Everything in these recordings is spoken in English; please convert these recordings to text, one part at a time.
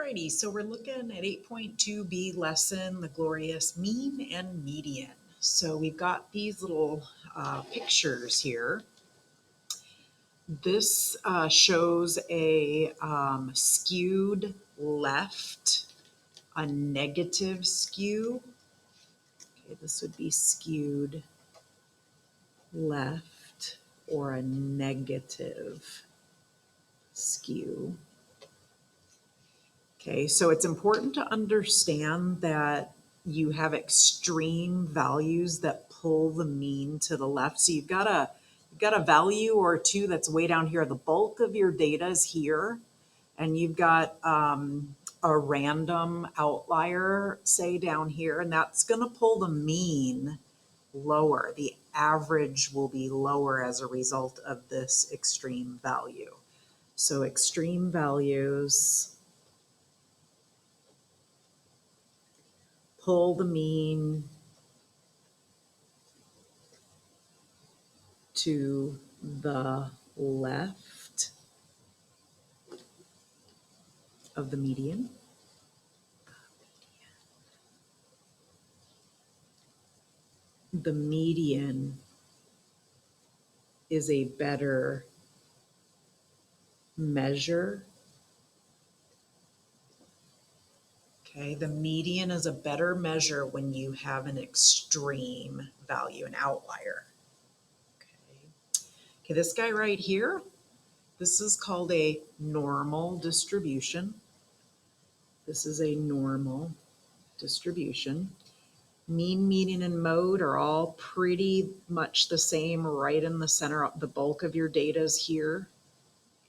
Alrighty, so we're looking at 8.2b lesson, the glorious mean and median. So we've got these little pictures here. This shows a skewed left, a negative skew. Okay, this would be skewed left or a negative skew. Okay, so it's important to understand that you have extreme values that pull the mean to the left. So you've got a value or two that's way down here. The bulk of your data is here, and you've got a random outlier, say down here, and that's going to pull the mean lower. The average will be lower as a result of this extreme value. So extreme values pull the mean to the left of the median. The median is a better measure. Okay, the median is a better measure when you have an extreme value, an outlier. Okay, this guy right here, this is called a normal distribution. This is a normal distribution. Mean, median, and mode are all pretty much the same right in the center. The bulk of your data is here.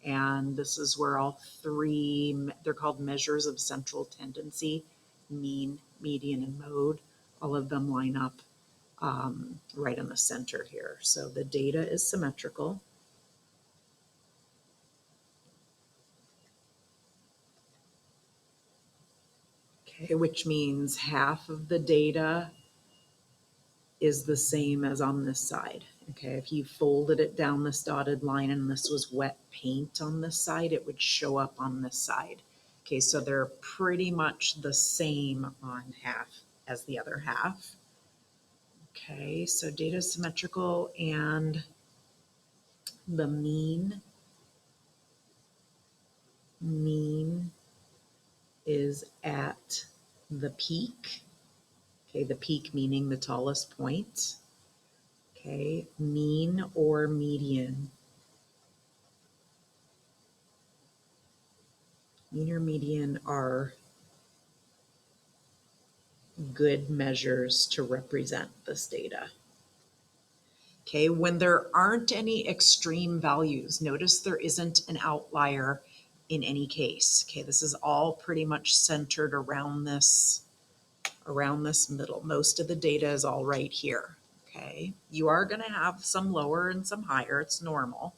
And this is where all three, they're called measures of central tendency, mean, median, and mode. All of them line up right in the center here. So the data is symmetrical. Okay, which means half of the data is the same as on this side. Okay, if you folded it down this dotted line and this was wet paint on this side, it would show up on this side. Okay, so they're pretty much the same on half as the other half. Okay, so data is symmetrical and the mean is at the peak. Okay, the peak meaning the tallest point. Okay, mean or median. Mean or median are good measures to represent this data. Okay, when there aren't any extreme values, notice there isn't an outlier in any case. Okay, this is all pretty much centered around this middle. Most of the data is all right here. Okay, you are going to have some lower and some higher. It's normal.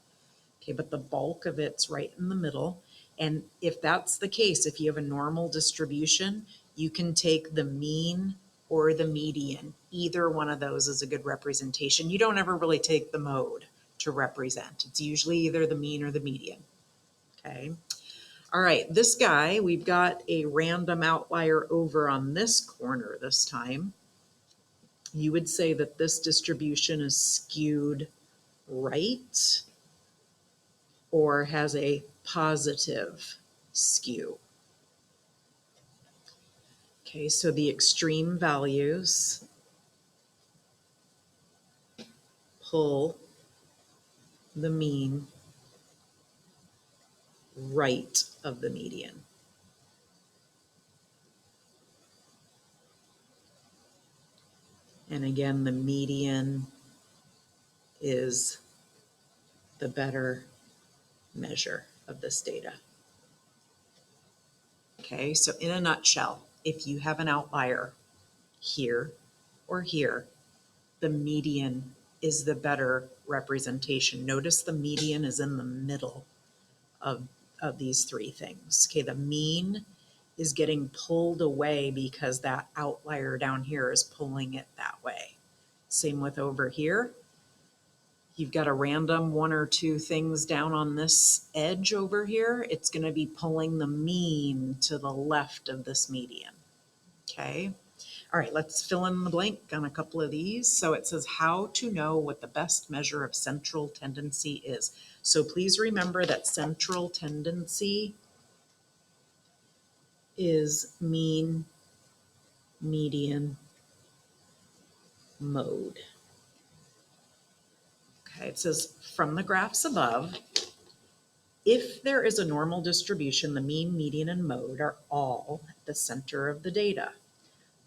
Okay, but the bulk of it's right in the middle. And if that's the case, if you have a normal distribution, you can take the mean or the median. Either one of those is a good representation. You don't ever really take the mode to represent. It's usually either the mean or the median. Okay. All right, this guy, we've got a random outlier over on this corner this time. You would say that this distribution is skewed right or has a positive skew. Okay, so the extreme values pull the mean right of the median. And again, the median is the better measure of this data. Okay, so in a nutshell, if you have an outlier here or here, the median is the better representation. Notice the median is in the middle of these three things. Okay, the mean is getting pulled away because that outlier down here is pulling it that way. Same with over here. you've got a random one or two things down on this edge over here, it's going to be pulling the mean to the left of this median. Okay. All right, let's fill in the blank on a couple of these. So it says how to know what the best measure of central tendency is. So please remember that central tendency is mean, median, mode. Okay, it says from the graphs above, if there is a normal distribution, the mean, median, and mode are all at the center of the data.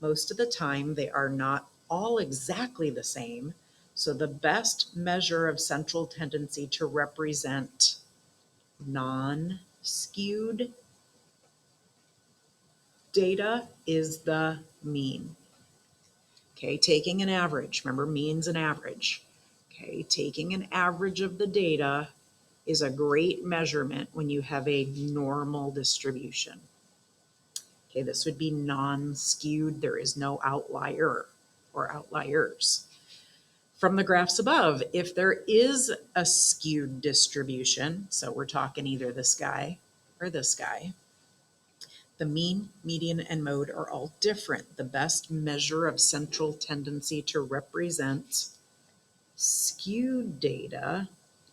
Most of the time, they are not all exactly the same, so the best measure of central tendency to represent non-skewed data is the mean. Okay, taking an average, remember mean's an average. Okay, taking an average of the data is a great measurement when you have a normal distribution. Okay, this would be non-skewed. There is no outlier or outliers. From the graphs above, if there is a skewed distribution, so we're talking either this guy or this guy, the mean, median, and mode are all different. The best measure of central tendency to represent skewed data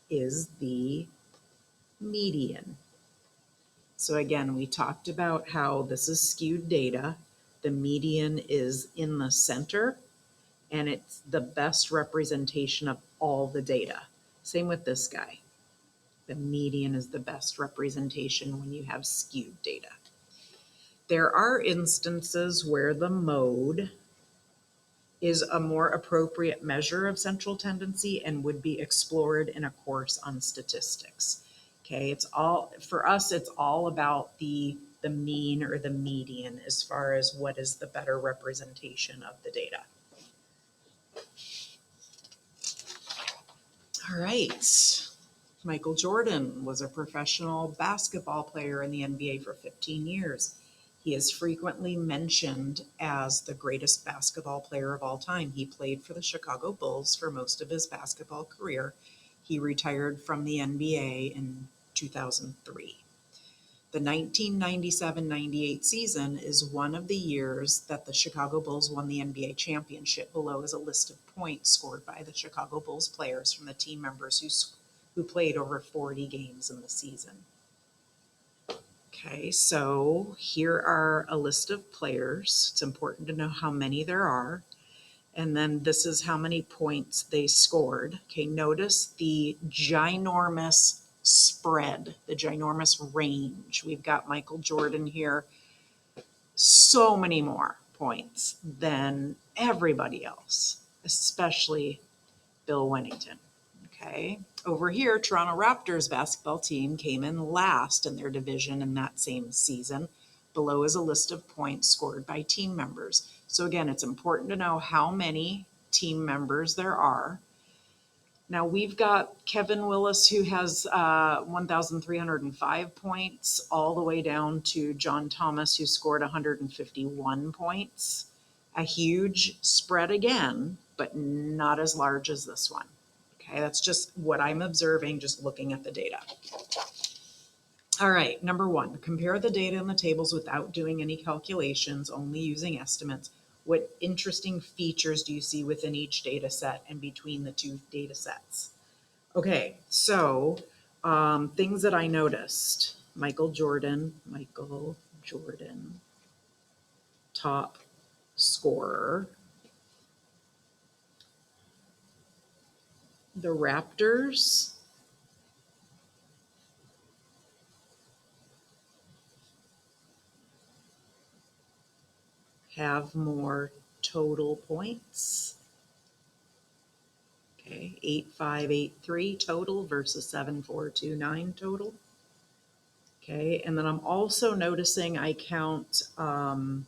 is the median. So again, we talked about how this is skewed data. The median is in the center, and it's the best representation of all the data. Same with this guy. The median is the best representation when you have skewed data. There are instances where the mode is a more appropriate measure of central tendency and would be explored in a course on statistics. Okay, it's all, for us, it's all about the mean or the median as far as what is the better representation of the data. All right. Michael Jordan was a professional basketball player in the NBA for 15 years. He is frequently mentioned as the greatest basketball player of all time. He played for the Chicago Bulls for most of his basketball career. He retired from the NBA in 2003. The 1997-98 season is one of the years that the Chicago Bulls won the NBA championship. Below is a list of points scored by the Chicago Bulls players from the team members who played over 40 games in the season. Okay, so here are a list of players. It's important to know how many there are. And then this is how many points they scored. Okay, notice the ginormous spread, the ginormous range. We've got Michael Jordan here, so many more points than everybody else, especially Bill Wennington. Okay, over here, Toronto Raptors basketball team came in last in their division in that same season. Below is a list of points scored by team members. So again, it's important to know how many team members there are. Now we've got Kevin Willis, who has 1,305 points, all the way down to John Thomas, who scored 151 points. A huge spread again, but not as large as this one. Okay, that's just what I'm observing, just looking at the data. All right, number one, compare the data in the tables without doing any calculations, only using estimates. What interesting features do you see within each data set and between the two data sets? Okay, so things that I noticed. Michael Jordan, top scorer. The Raptors have more total points. Okay, 8,583 total versus 7,429 total. Okay, and then I'm also noticing I count 1,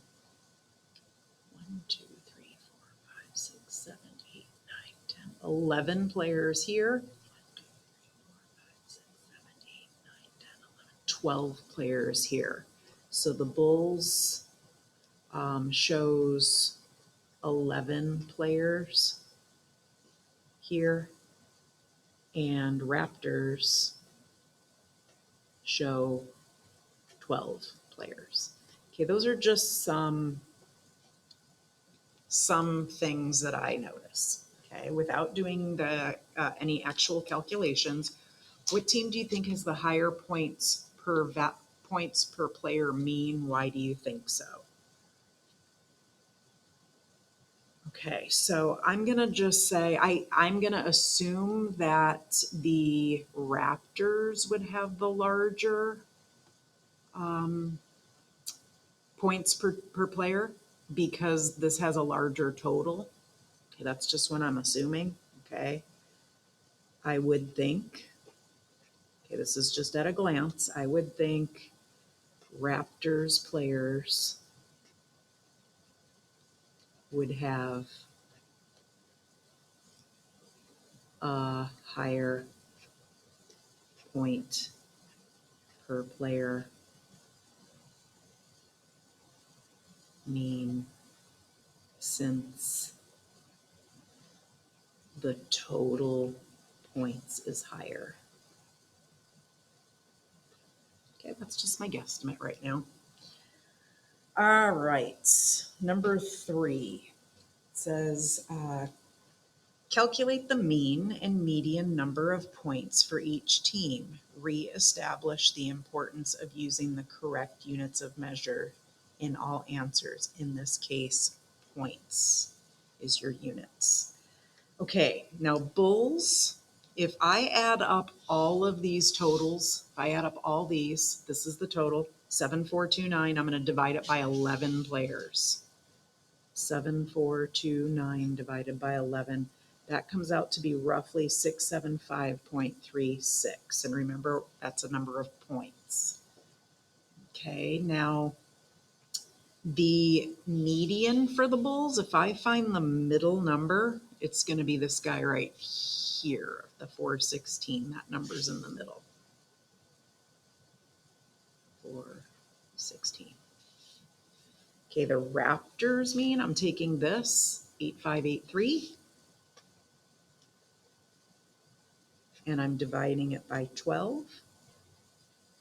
2, 3, 4, 5, 6, 7, 8, 9, 10, 11 players here. 1, 2, 3, 4, 5, 6, 7, 8, 9, 10, 11, 12 players here. So the Bulls shows 11 players here. and Raptors show 12 players. Okay, those are just some things that I notice. Okay, without doing the any actual calculations, what team do you think has the higher points per player mean? Why do you think so? Okay, so I'm gonna just say I'm gonna assume that the Raptors would have the larger points per player because this has a larger total. Okay, that's just what I'm assuming. Okay, I would think. Okay, this is just at a glance. I would think Raptors players would have a higher point per player mean since the total points is higher. Okay, that's just my guesstimate right now. All right, number 3 says calculate the mean and median number of points for each team. Re-establish the importance of using the correct units of measure in all answers. In this case, points is your units. Okay, now Bulls, if I add up all of these totals, if I add up all these, this is the total, 7429, I'm going to divide it by 11 players. 7429 divided by 11, that comes out to be roughly 675.36. And remember, that's a number of points. Okay, now the median for the Bulls, if I find the middle number, it's going to be this guy right here, the 416. That number's in the middle. 416. Okay, the Raptors mean, I'm taking this, 8583, and I'm dividing it by 12.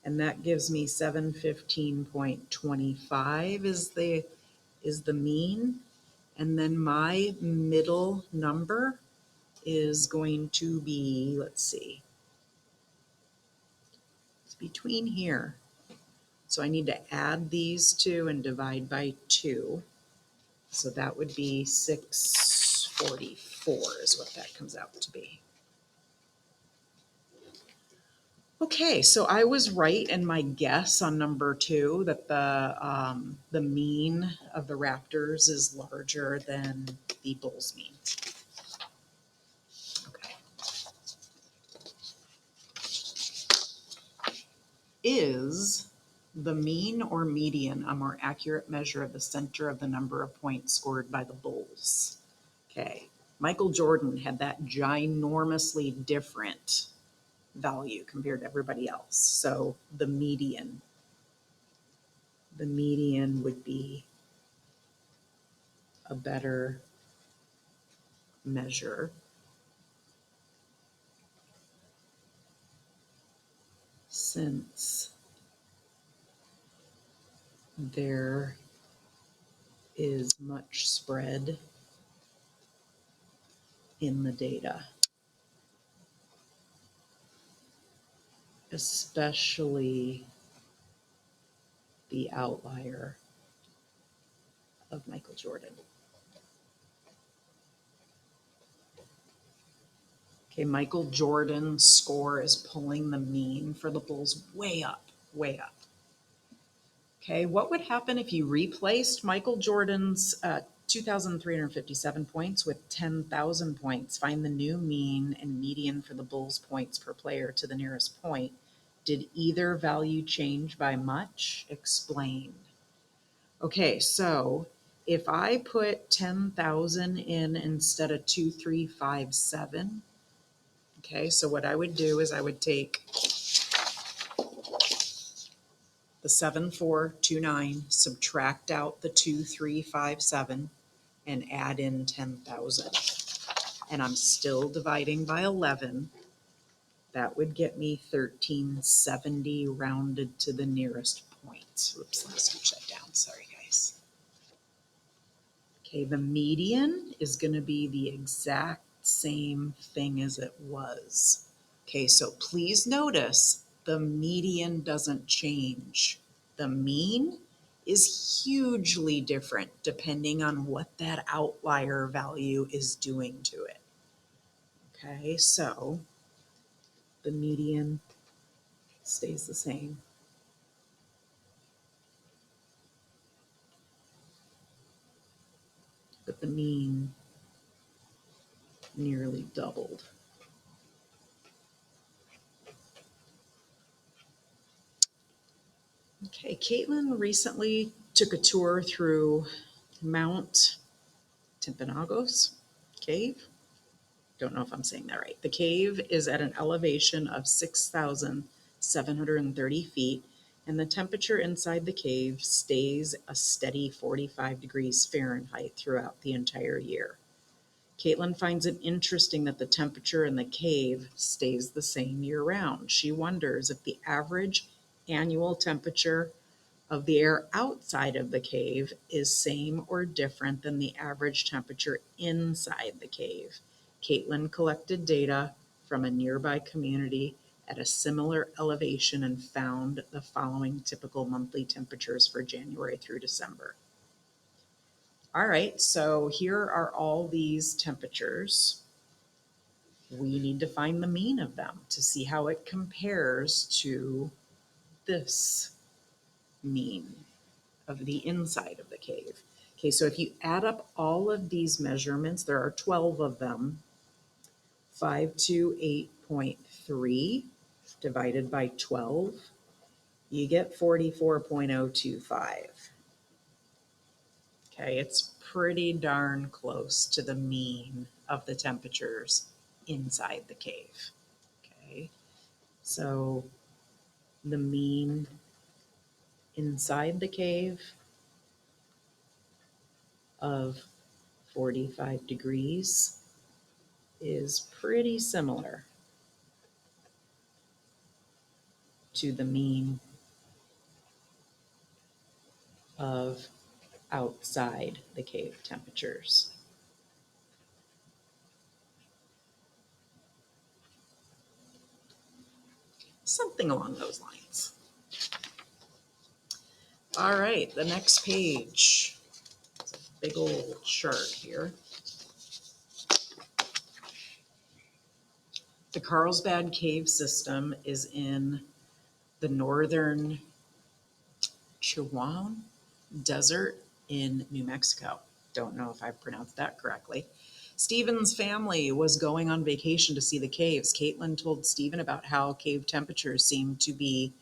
And that gives me 715.25 is the mean. And then my middle number is going to be, let's see, it's between here. So I need to add these two and divide by 2. So that would be 644 is what that comes out to be. Okay, so I was right in my guess on number 2 that the mean of the Raptors is larger than the Bulls mean. Okay. Is the mean or median a more accurate measure of the center of the number of points scored by the Bulls? Okay, Michael Jordan had that ginormously different value compared to everybody else. So the median would be a better measure since there is much spread in the data, especially the outlier of Michael Jordan. Okay, Michael Jordan's score is pulling the mean for the Bulls way up, way up. Okay, what would happen if you replaced Michael Jordan's 2,357 points with 10,000 points? Find the new mean and median for the Bulls' points per player to the nearest point. Did either value change by much? Explain. Okay, so if I put 10,000 in instead of 2,357, okay, so what I would do is I would take the 7429, subtract out the 2357, and add in 10,000. And I'm still dividing by 11. That would get me 1370 rounded to the nearest point. Oops, let me scooch that down. Sorry, guys. Okay, the median is going to be the exact same thing as it was. Okay, so please notice the median doesn't change. The mean is hugely different depending on what that outlier value is doing to it. Okay, so the median stays the same. But the mean nearly doubled. Okay, Caitlin recently took a tour through Mount Timpanogos Cave. Don't know if I'm saying that right. The cave is at an elevation of 6,730 feet, and the temperature inside the cave stays a steady 45 degrees Fahrenheit throughout the entire year. Caitlin finds it interesting that the temperature in the cave stays the same year round. She wonders if the average annual temperature of the air outside of the cave is same or different than the average temperature inside the cave. Caitlin collected data from a nearby community at a similar elevation and found the following typical monthly temperatures for January through December. All right, so here are all these temperatures. We need to find the mean of them to see how it compares to this mean of the inside of the cave. Okay, so if you add up all of these measurements, there are 12 of them. 528.3 divided by 12, you get 44.025. Okay, it's pretty darn close to the mean of the temperatures inside the cave. Okay, so the mean inside the cave of 45 degrees is pretty similar to the mean of outside the cave temperatures. Something along those lines. All right, the next page. It's a big old chart here. The Carlsbad Cave System is in the northern Chihuahua Desert in New Mexico. Don't know if I pronounced that correctly. Stephen's family was going on vacation to see the caves. Caitlin told Stephen about how cave temperatures seemed to be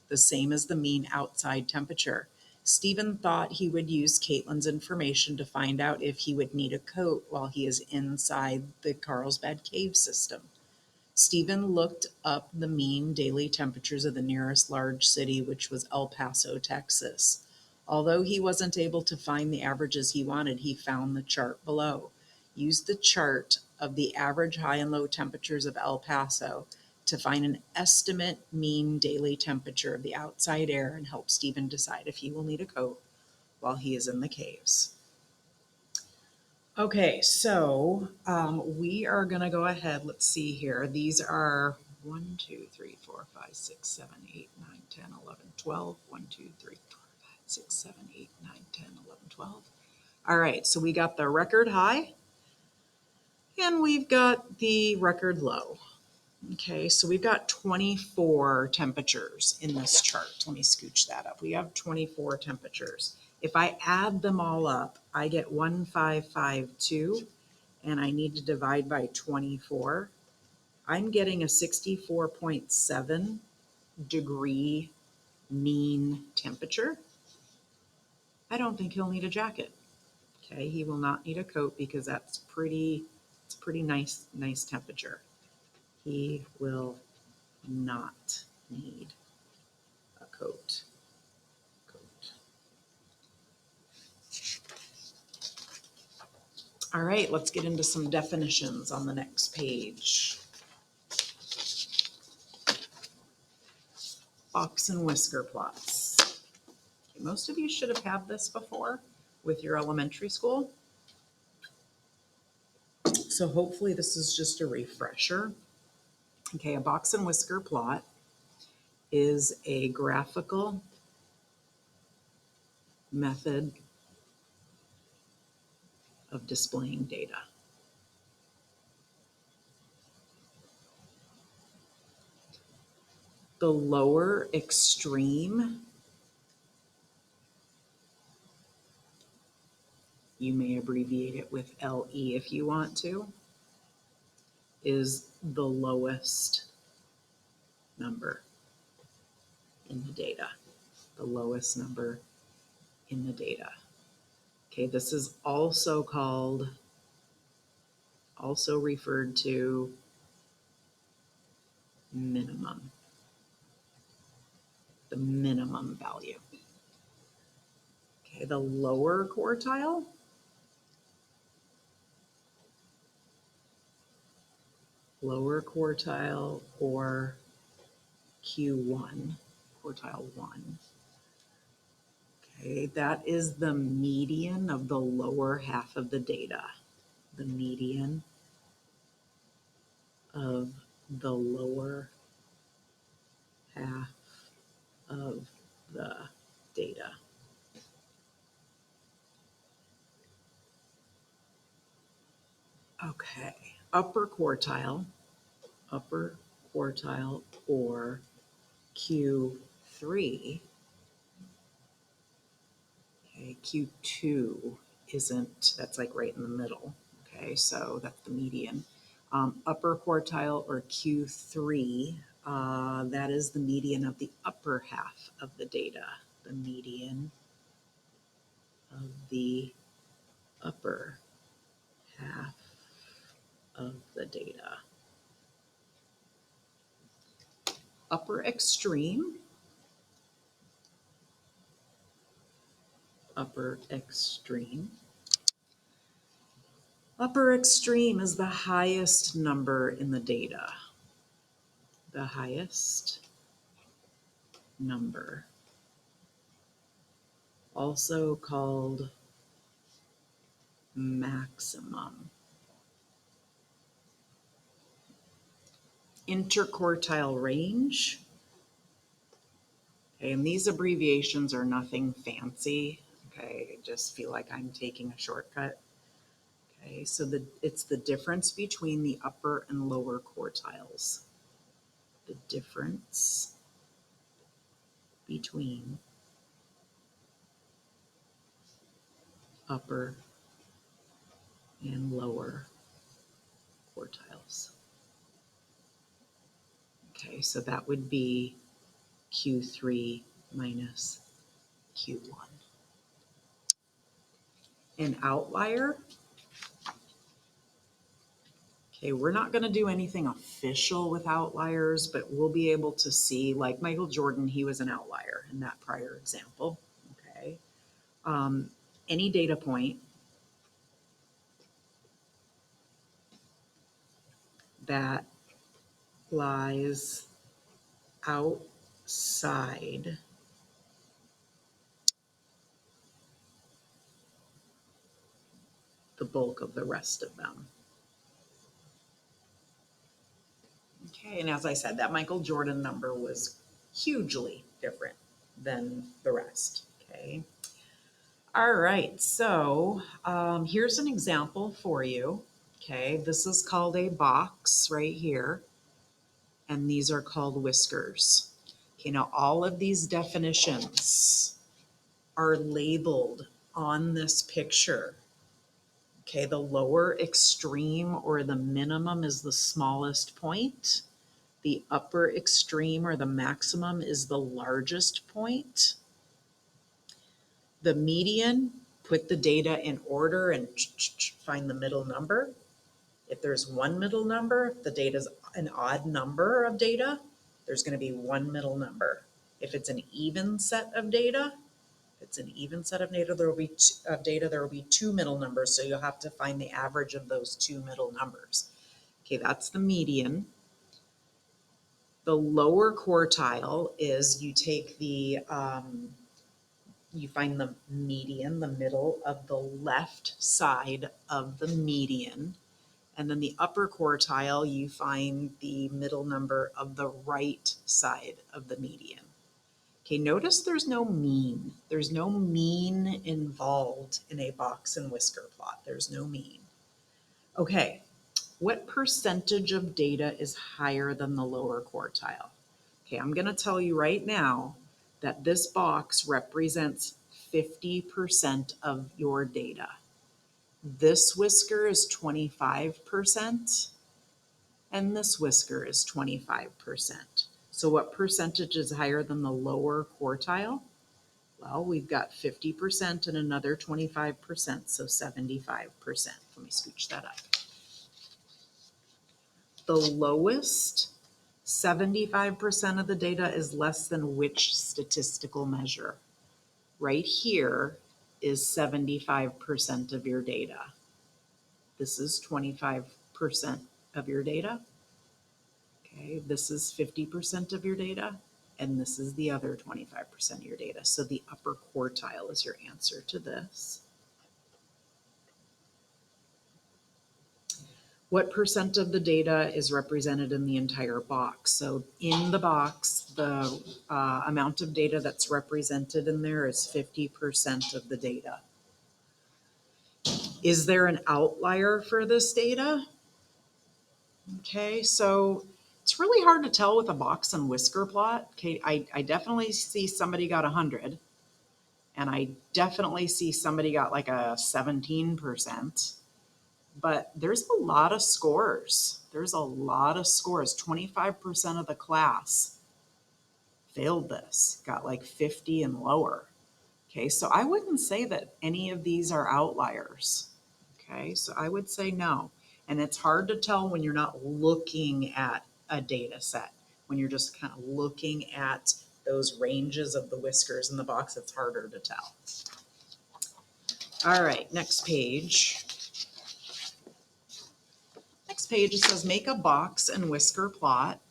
the same as the mean outside temperature. Stephen thought he would use Caitlin's information to find out if he would need a coat while he is inside the Carlsbad Cave System. Stephen looked up the mean daily temperatures of the nearest large city, which was El Paso, Texas. Although he wasn't able to find the averages he wanted, he found the chart below. Use the chart of the average high and low temperatures of El Paso to find an estimate mean daily temperature of the outside air and help Stephen decide if he will need a coat while he is in the caves. Okay, so we are going to go ahead. Let's see here. These are 1, 2, 3, 4, 5, 6, 7, 8, 9, 10, 11, 12. 1, 2, 3, 4, 5, 6, 7, 8, 9, 10, 11, 12. All right, so we got the record high and we've got the record low. Okay, so we've got 24 temperatures in this chart. Let me scooch that up. We have 24 temperatures. If I add them all up, I get 1552, and I need to divide by 24. I'm getting a 64.7 degree mean temperature. I don't think he'll need a jacket. Okay, he will not need a coat because it's pretty nice temperature. He will not need a coat. All right, let's get into some definitions on the next page. box and whisker plots. Okay, most of you should have had this before with your elementary school. So hopefully this is just a refresher. Okay, a box and whisker plot is a graphical method of displaying data. The lower extreme, you may abbreviate it with LE if you want to, is the lowest number in the data. The lowest number in the data. Okay, this is also referred to minimum, the minimum value. Okay, the lower quartile or Q1, quartile 1. Okay, that is the median of the lower half of the data. The median of the lower half of the data. Okay, upper quartile or Q3. Okay, Q2 isn't, that's like right in the middle. Okay, so that's the median. Upper quartile or Q3, that is the median of the upper half of the data. The median of the upper half of the data. Upper extreme. Upper extreme is the highest number in the data. The highest number, also called maximum. Interquartile range. Okay, and these abbreviations are nothing fancy. Okay, I just feel like I'm taking a shortcut. Okay, so it's the difference between the upper and lower quartiles. The difference between upper and lower quartiles. Okay, so that would be Q3 minus Q1. An outlier. Okay, we're not going to do anything official with outliers, but we'll be able to see, like Michael Jordan, he was an outlier in that prior example. Okay, any data point that lies outside the bulk of the rest of them. Okay, and as I said, that Michael Jordan number was hugely different than the rest. Okay. All right, so here's an example for you. Okay, this is called a box right here, and these are called whiskers. Okay, now all of these definitions are labeled on this picture. Okay, the lower extreme or the minimum is the smallest point. The upper extreme or the maximum is the largest point. The median, put the data in order and find the middle number. If there's one middle number, if the data is an odd number of data, there's going to be one middle number. If it's an even set of data, there will be two middle numbers. So you'll have to find the average of those two middle numbers. Okay, that's the median. The lower quartile is you take you find the median, the middle of the left side of the median. And then the upper quartile, you find the middle number of the right side of the median. Okay, notice there's no mean. There's no mean involved in a box and whisker plot. There's no mean. Okay, what percentage of data is higher than the lower quartile? Okay, I'm going to tell you right now that this box represents 50% of your data. This whisker is 25%, and this whisker is 25%. So what percentage is higher than the lower quartile? Well, we've got 50% and another 25%, so 75%. Let me scooch that up. The lowest 75% of the data is less than which statistical measure? Right here is 75% of your data. This is 25% of your data. Okay, this is 50% of your data, and this is the other 25% of your data. So the upper quartile is your answer to this. What percent of the data is represented in the entire box? So in the box, the amount of data that's represented in there is 50% of the data. Is there an outlier for this data? Okay, so it's really hard to tell with a box and whisker plot. Okay, I definitely see somebody got 100, and I definitely see somebody got like a 17%. But there's a lot of scores. There's a lot of scores. 25% of the class failed this, got like 50 and lower. Okay, so I wouldn't say that any of these are outliers. Okay, so I would say no. And it's hard to tell when you're not looking at a data set. When you're just kind of looking at those ranges of the whiskers in the box, it's harder to tell. All right, next page. Next page, it says make a box and whisker plot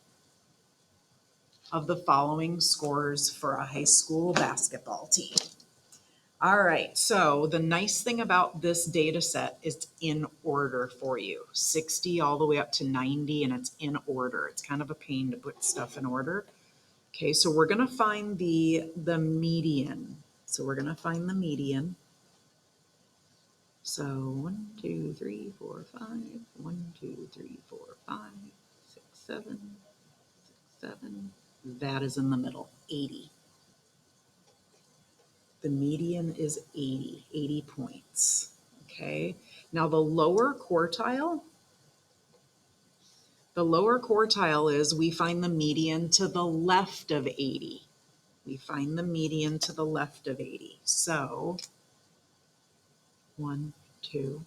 of the following scores for a high school basketball team. All right, so the nice thing about this data set is it's in order for you. 60 all the way up to 90, and it's in order. It's kind of a pain to put stuff in order. Okay, so we're gonna find the median. So we're gonna find the median. So 1, 2, 3, 4, 5, 1, 2, 3, 4, 5, 6, 7, 6, 7. That is in the middle, 80. The median is 80 points. Okay, now the lower quartile is we find the median to the left of 80. We find the median to the left of 80. So 1, 2,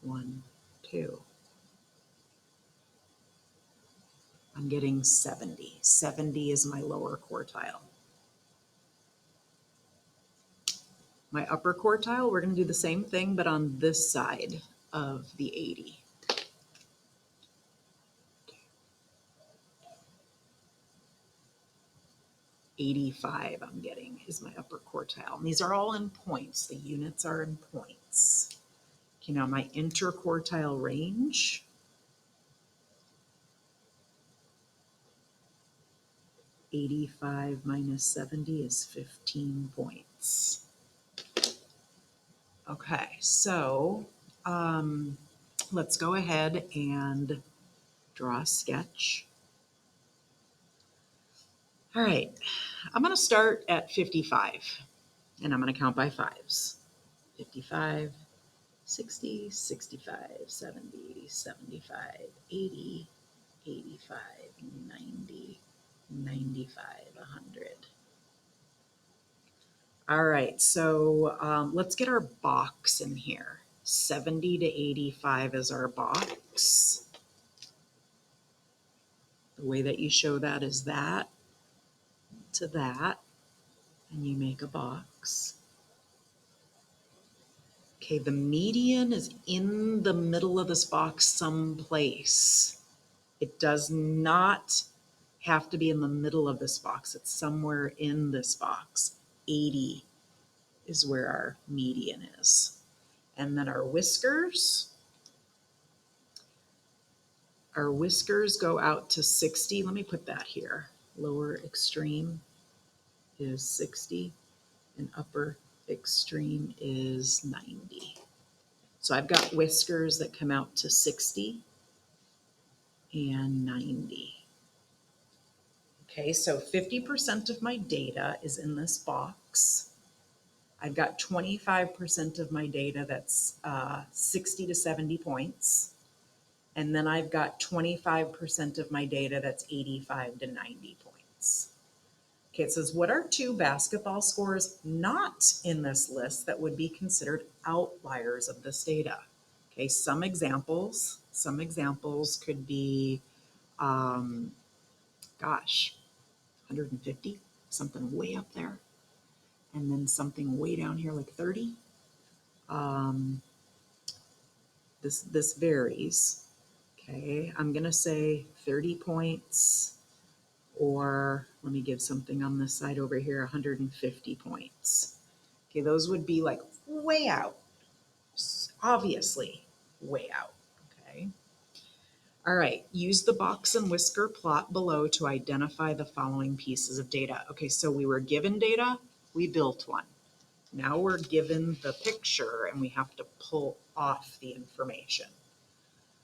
1, 2. I'm getting 70. 70 is my lower quartile. My upper quartile, we're going to do the same thing, but on this side of the 80. $85 I'm getting is my upper quartile. And these are all in points. The units are in points. Okay, now my interquartile range. $85 minus 70 is 15 points. Okay, so let's go ahead and draw a sketch. All right, I'm going to start at 55, and I'm going to count by fives. 55, 60, 65, 70, 75, 80, 85, 90, 95, 100. All right, so let's get our box in here. 70 to 85 is our box. The way that you show that is that to that, and you make a box. Okay, the median is in the middle of this box someplace. It does not have to be in the middle of this box. It's somewhere in this box. 80 is where our median is. And then our whiskers go out to 60. Let me put that here. Lower extreme is 60 and upper extreme is 90. So I've got whiskers that come out to 60 and 90. Okay, so 50% of my data is in this box. I've got 25% of my data that's 60 to 70 points. And then I've got 25% of my data that's 85 to 90 points. Okay, it says, what are 2 basketball scores not in this list that would be considered outliers of this data? Okay, some examples could be, 150, something way up there. And then something way down here like 30. This varies. Okay, I'm gonna say 30 points, or let me give something on this side over here, 150 points. Okay, those would be like way out, obviously way out, okay? All right, use the box and whisker plot below to identify the following pieces of data. Okay, so we were given data, we built one. Now we're given the picture and we have to pull off the information.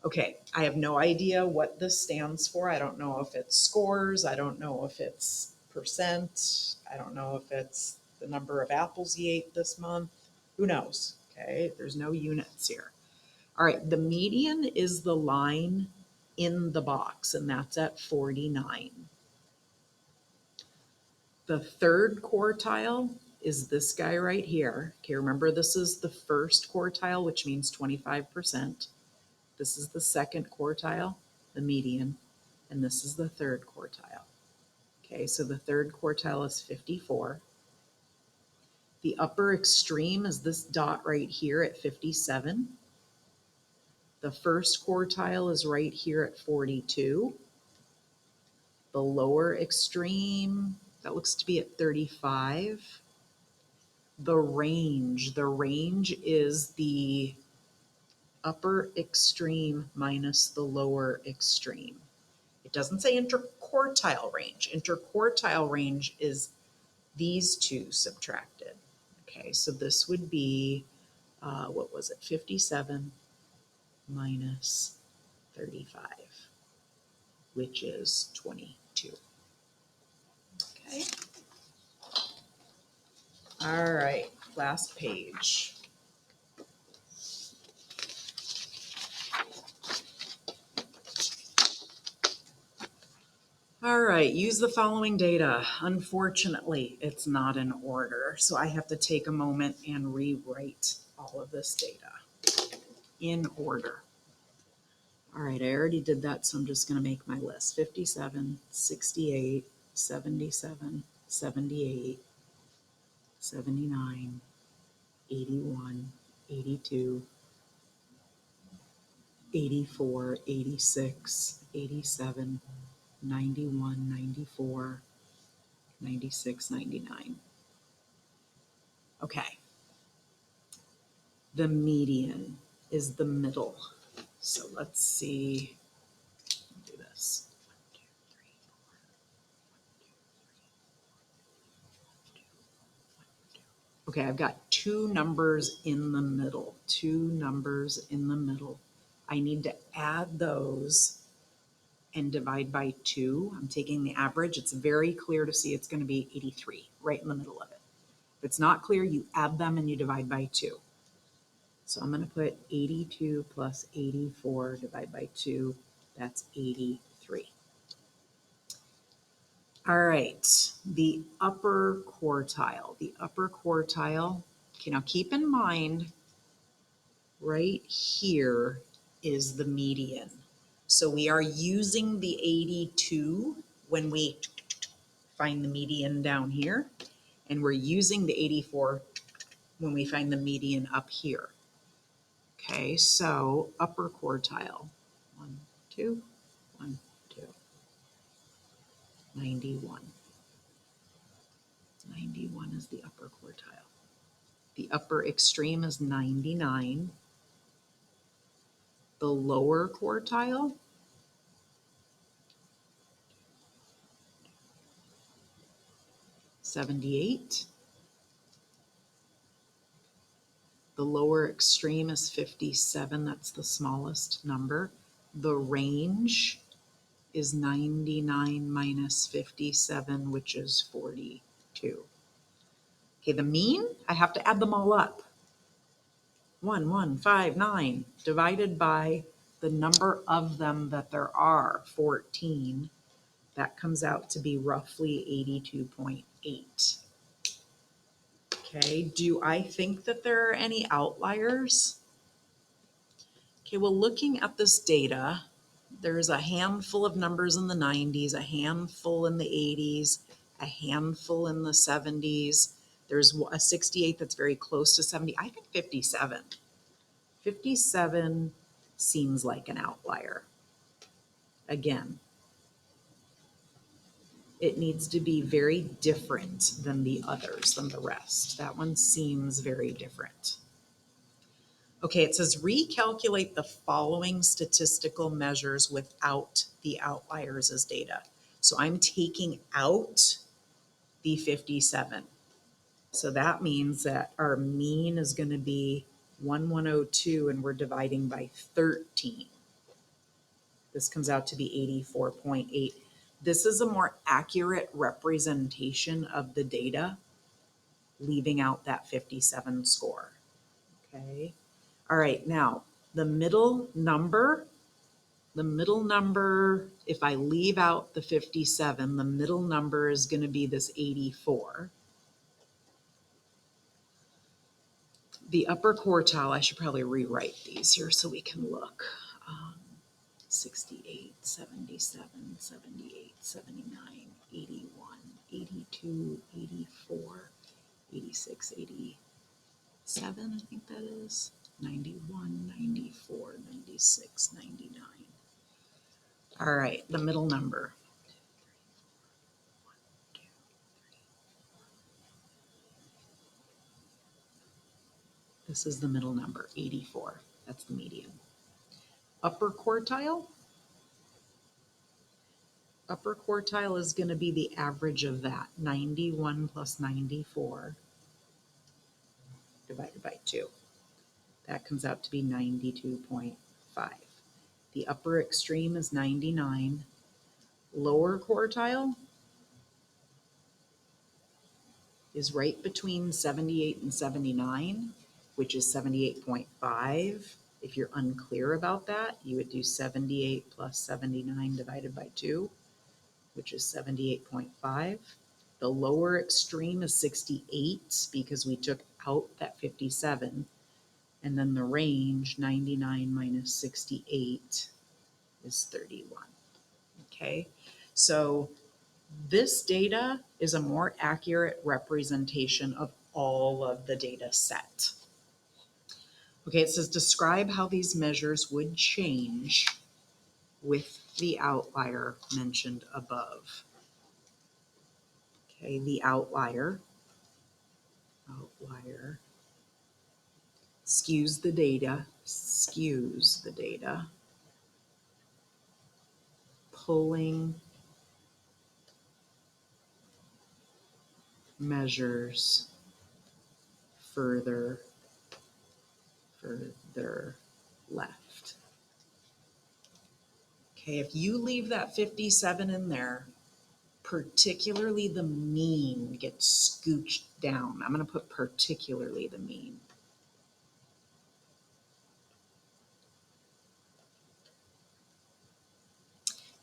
Okay, I have no idea what this stands for. I don't know if it's scores. I don't know if it's percent. I don't know if it's the number of apples you ate this month. Who knows? Okay, there's no units here. All right, the median is the line in the box, and that's at 49. The third quartile is this guy right here. Okay, remember this is the first quartile, which means 25%. This is the second quartile, the median, and this is the third quartile. Okay, so the third quartile is 54. The upper extreme is this dot right here at 57. The first quartile is right here at 42. The lower extreme, that looks to be at 35. The range is the upper extreme minus the lower extreme. It doesn't say interquartile range. Interquartile range is these two subtracted. Okay, so this would be, what was it, 57 minus 35, which is 22. Okay. All right, last page. All right, use the following data. Unfortunately, it's not in order, so I have to take a moment and rewrite all of this data in order. All right, I already did that, so I'm just going to make my list. 57, 68, 77, 78, 79, 81, 82, 84, 86, 87, 91, 94, 96, 99. Okay. The median is the middle. So let's see. Do this. 1, 2, 3, 4. Okay, I've got 2 numbers in the middle. 2 numbers in the middle. I need to add those and divide by 2. I'm taking the average. It's very clear to see it's going to be 83, right in the middle of it. If it's not clear, you add them and you divide by 2. So I'm going to put 82 plus 84 divided by 2. That's 83. All right, the upper quartile. The upper quartile, okay, now keep in mind, right here is the median. So we are using the 82 when we find the median down here, and we're using the 84 when we find the median up here. Okay, so upper quartile, 1, 2, 1, 2. 91. 91 is the upper quartile. The upper extreme is 99. The lower quartile, '78. The lower extreme is 57. That's the smallest number. The range is 99 minus 57, which is 42. Okay, the mean, I have to add them all up. 1,159 divided by the number of them that there are, 14. That comes out to be roughly 82.8. Okay, do I think that there are any outliers? Okay, well, looking at this data, there's a handful of numbers in the 90s, a handful in the 80s, a handful in the 70s. There's a 68 that's very close to 70. I think 57. 57 seems like an outlier. Again, it needs to be very different than the others, than the rest. That one seems very different. Okay, it says recalculate the following statistical measures without the outliers as data. So I'm taking out the 57. So that means that our mean is going to be 1102 and we're dividing by 13. This comes out to be 84.8. This is a more accurate representation of the data, leaving out that 57 score. Okay. All right, now the middle number, if I leave out the 57, the middle number is going to be this 84. The upper quartile, I should probably rewrite these here so we can look. 68, 77, 78, 79, 81, 82, 84, 86, 87, I think that is. 91, 94, 96, 99. All right, the middle number. This is the middle number, 84. That's the median. Upper quartile. Upper quartile is going to be the average of that, 91 plus 94 divided by 2. That comes out to be 92.5. The upper extreme is 99. Lower quartile is right between 78 and 79, which is 78.5. If you're unclear about that, you would do 78 plus 79 divided by 2, which is 78.5. The lower extreme is 68 because we took out that 57. And then the range, 99 minus 68, is 31. Okay, so this data is a more accurate representation of all of the data set. Okay, it says describe how these measures would change with the outlier mentioned above. Okay, the outlier skews the data, pulling measures further left. Okay, if you leave that 57 in there, particularly the mean gets scooched down. I'm going to put particularly the mean.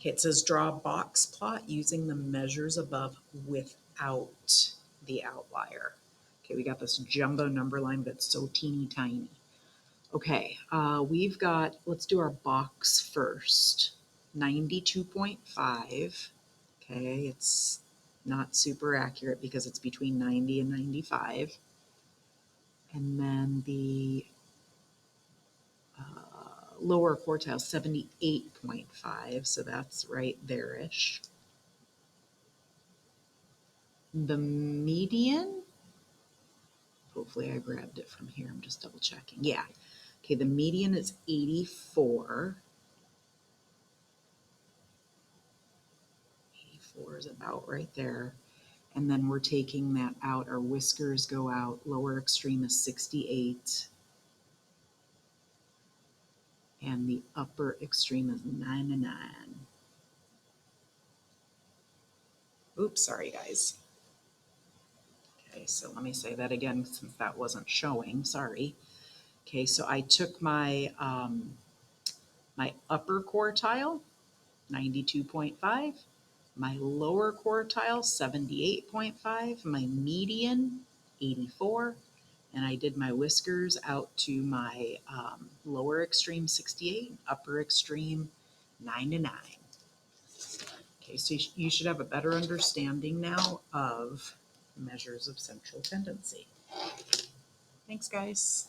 Okay, it says draw a box plot using the measures above without the outlier. Okay, we got this jumbo number line that's so teeny tiny. Okay, we've got, let's do our box first. 92.5. Okay, it's not super accurate because it's between 90 and 95. And then the lower quartile, 78.5, so that's right there-ish. the median, hopefully I grabbed it from here, I'm just double checking. Yeah. Okay, the median is 84. 84 is about right there. And then we're taking that out, our whiskers go out, lower extreme is 68. And the upper extreme is 99. Oops, sorry guys. Okay, so let me say that again since that wasn't showing, sorry. Okay, so I took my, my upper quartile, 92.5, my lower quartile, 78.5, my median, 84, and I did my whiskers out to my lower extreme, 68, upper extreme, 99. Okay, so you should have a better understanding now of measures of central tendency. Thanks, guys.